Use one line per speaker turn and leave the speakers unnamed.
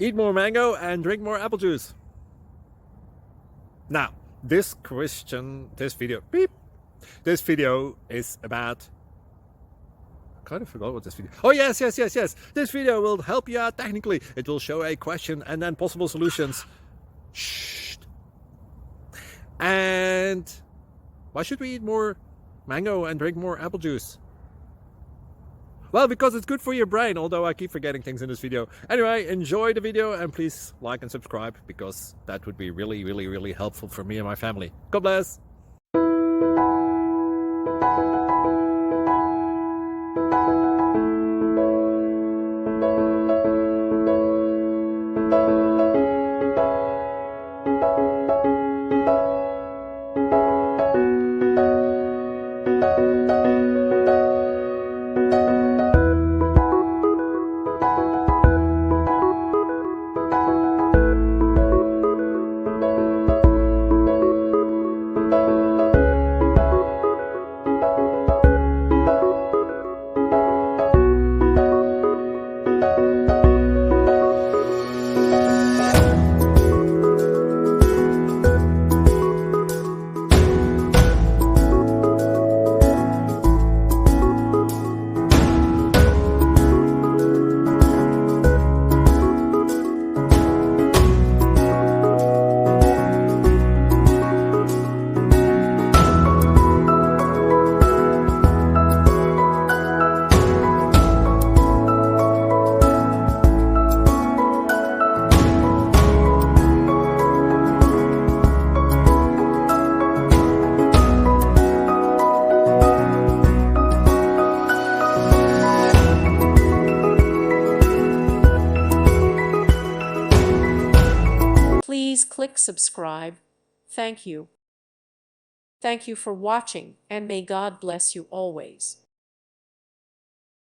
Eat more mango and drink more apple juice. Now, this video is about, I kind of forgot what this video. Oh, yes. This video will help you out technically. It will show a question and then possible solutions. Shh. And why should we eat more mango and drink more apple juice? Well, because it's good for your brain, although I keep forgetting things in this video. Anyway, enjoy the video and please like and subscribe, because that would be really helpful for me and my family. God bless!
Please click subscribe. Thank you. Thank you for watching, and may God bless you always.